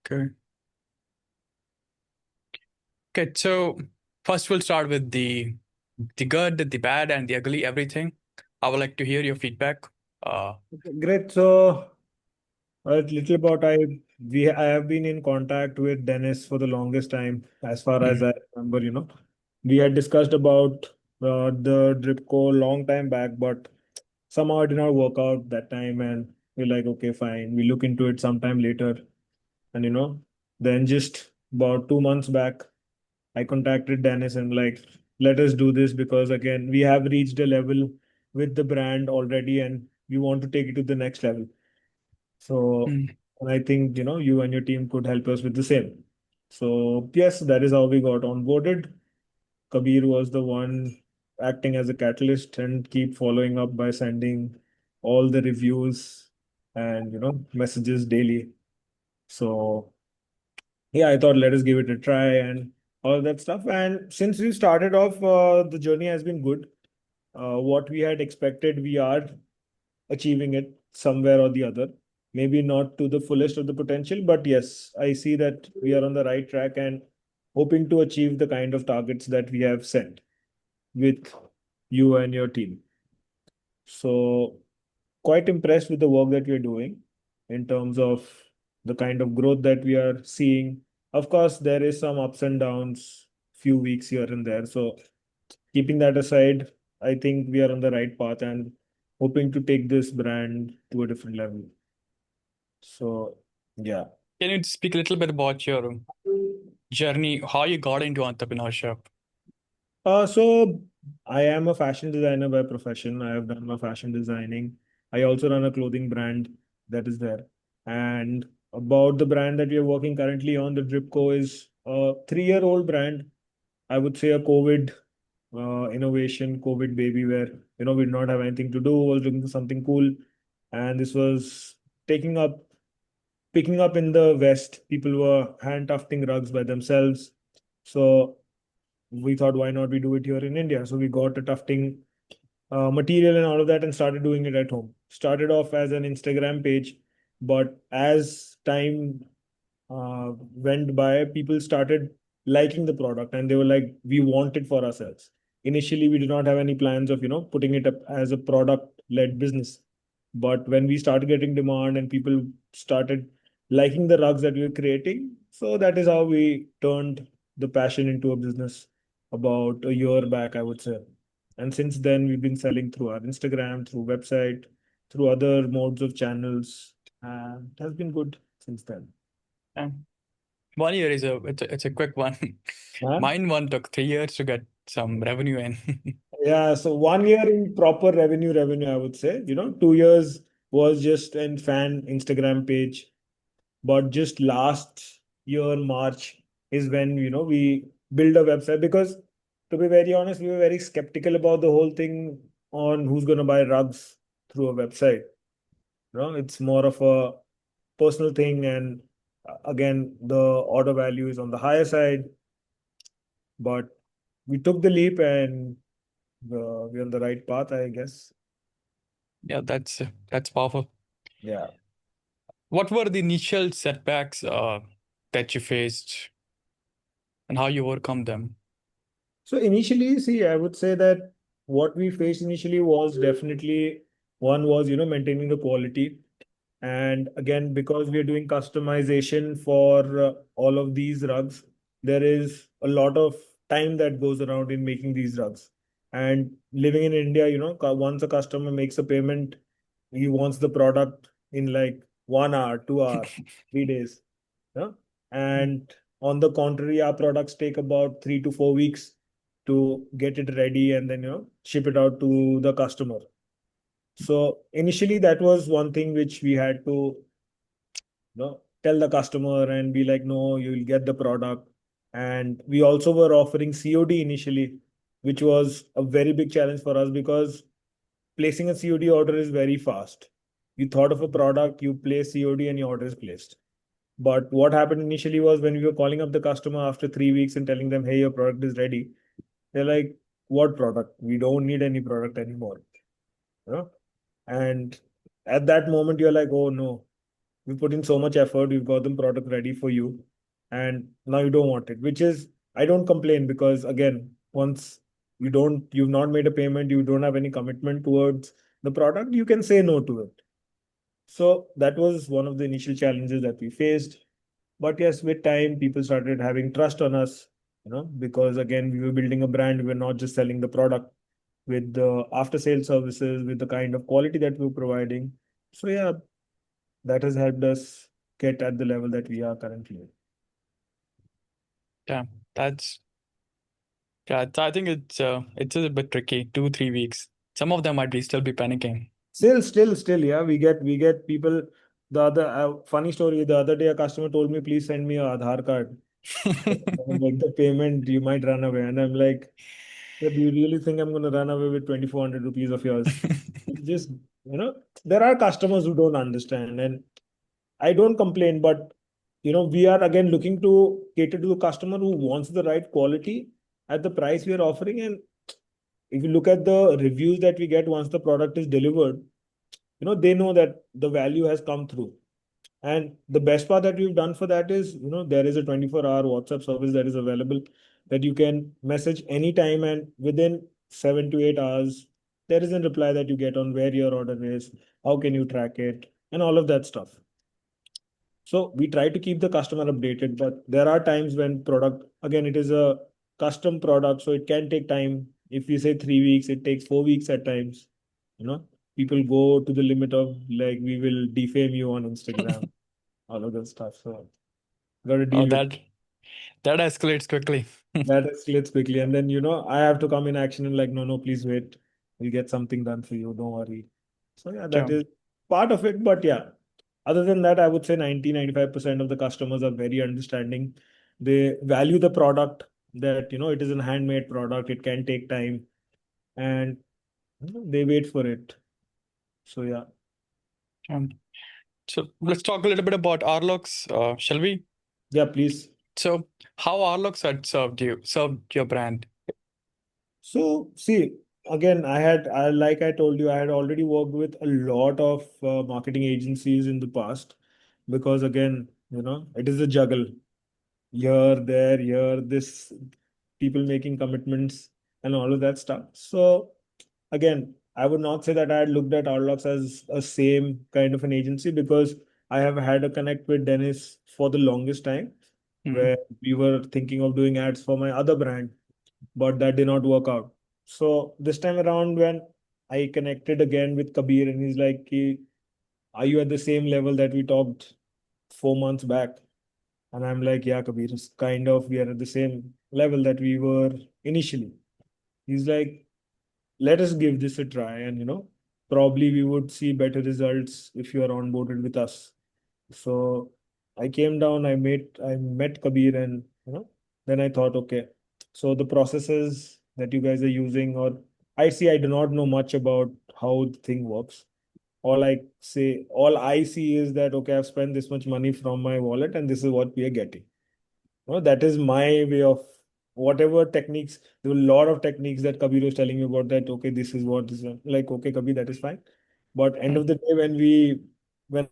Okay. Okay. So first we'll start with the good, the bad, and the ugly, everything. I would like to hear your feedback. Uh, Great. So a little about I have been in contact with Dennis for the longest time, as far as mm, I remember. We had discussed about the drip co long time back, but somehow it did not work out that time, and we're like, okay, fine, we look into it sometime later. And then just about 2 months back, I contacted Dennis and like, let us do this because again, we have reached a level with the brand already, and we want to take it to the next level. So mm. and I think you and your team could help us with the same. So yes, that is how we got onboarded. Kabir was the one acting as a catalyst and keep following up by sending all the reviews and messages daily. So yeah, I thought let us give it a try and all that stuff. And since we started off, the journey has been good. What we had expected, we are achieving it somewhere or the other. Maybe not to the fullest of the potential, but yes, I see that we are on the right track and hoping to achieve the kind of targets that we have set with you and your team. So, quite impressed with the work that we're doing in terms of the kind of growth that we are seeing. Of course, there is some ups and downs, few weeks here and there. So, keeping that aside, I think we are on the right path and hoping to take this brand to a different level. So, yeah. Can you speak a little bit about your journey, how you got into entrepreneurship? So I am a fashion designer by profession. I have done my fashion designing. I also run a clothing brand that is there. And about the brand that we are working currently on, the Dripco is a 3-year-old brand. I would say a COVID innovation, COVID baby, where we did not have anything to do, was looking for something cool, and this was taking up, picking up in the West. People were hand tufting rugs by themselves, so we thought, why not we do it here in India? So we got a tufting material and all of that and started doing it at home. Started off as an Instagram page, but as time went by, people started liking the product and they were like, we want it for ourselves. Initially, we did not have any plans of, putting it up as a product-led business. But when we started getting demand and people started liking the rugs that we were creating, so that is how we turned the passion into a business about a year back, I would say. And since then, we've been selling through our Instagram, through website, through other modes of channels, and it has been good since then. Um, 1 year is it's a quick one. Huh? Mine one took 3 years to get some revenue in. Yeah, so 1 year in proper revenue, I would say. 2 years was just an fan Instagram page. But just last year, March, is when, we build a website because to be very honest, we were very skeptical about the whole thing on who's going to buy rugs through a website. It's more of a personal thing. And again, the order value is on the higher side, but we took the leap and we're on the right path, I guess. Yeah, that's powerful. Yeah. What were the initial setbacks that you faced and how you overcome them? So initially, see, I would say that what we faced initially was definitely one was, maintaining the quality. And again, because we are doing customization for all of these rugs, there is a lot of time that goes around in making these rugs. And living in India, once a customer makes a payment, he wants the product in like 1 hour, 2 hour, 3 days. Yeah? And on the contrary, our products take about 3 to 4 weeks to get it ready and then ship it out to the customer. So initially, that was one thing which we had to tell the customer and be like, no, you will get the product. And we also were offering COD initially, which was a very big challenge for us because placing a COD order is very fast. You thought of a product, you place COD, and your order is placed. But what happened initially was when we were calling up the customer after 3 weeks and telling them, hey, your product is ready, they're like, what product? We don't need any product anymore. You know? And at that moment, you're like, oh no. We put in so much effort, we've got the product ready for you, and now you don't want it, which is, I don't complain because again, once you've not made a payment, you don't have any commitment towards the product, you can say no to it. So that was one of the initial challenges that we faced. But yes, with time, people started having trust on us, because again, we were building a brand. We were not just selling the product with the after sale services, with the kind of quality that we were providing. So yeah, that has helped us get at the level that we are currently. Yeah, that's I think it's a bit tricky. 2, 3 weeks. Some of them might be still be panicking. Still, yeah, we get people. The other funny story, the other day, a customer told me, please send me a Aadhaar card. Make the payment, you might run away. And I'm like, "Sir, do you really think I'm going to run away with 2,400 rupees of yours?" It's just, there are customers who don't understand. And I don't complain, but we are again looking to cater to the customer who wants the right quality at the price we are offering. And if you look at the reviews that we get once the product is delivered, they know that the value has come through. And the best part that we've done for that is, there is a 24-hour WhatsApp service that is available that you can message anytime, and within 7 to 8 hours, there is a reply that you get on where your order is, how can you track it, and all of that stuff. So we try to keep the customer updated, but there are times when product, again, it is a custom product, so it can take time. If we say 3 weeks, it takes 4 weeks at times. You know, People go to the limit of like, we will defame you on Instagram, all of that stuff. So got to Oh, deal with that escalates quickly. that escalates quickly. And then, I have to come in action and like, no, no, please wait. We'll get something done for you. Don't worry. So yeah, that Yeah. is part of it. But yeah, other than that, I would say 90-95% of the customers are very understanding. They value the product, that, it is a handmade product. It can take time, and they wait for it. So yeah. Um, so let's talk a little bit about Arlox, shall we? Yeah, please. So how Arlox had served your brand? So see, again, like I told you, I had already worked with a lot of marketing agencies in the past, because again, it is a juggle here, there, here, this, people making commitments and all of that stuff. So again, I would not say that I had looked at Arlox as a same kind of an agency, because I have had a connect with Dennis for the longest time, where Mm, we were thinking of doing ads for my other brand, but that did not work out. So this time around, when I connected again with Kabir, and he's like, "Are you at the same level that we talked 4 months back?" And I'm like, "Yeah, Kabir, it's kind of, we are at the same level that we were initially." He's like, "Let us give this a try, and probably we would see better results if you are onboarded with us." So I came down, I met Kabir, and then I thought, okay, so the processes that you guys are using, or I do not know much about how the thing works. All I see is that, okay, I've spent this much money from my wallet, and this is what we are getting. That is my way of whatever techniques. There were a lot of techniques that Kabir was telling me about, that, okay, this is what is like, okay, Kabir, that is fine. But end mm. of the day, when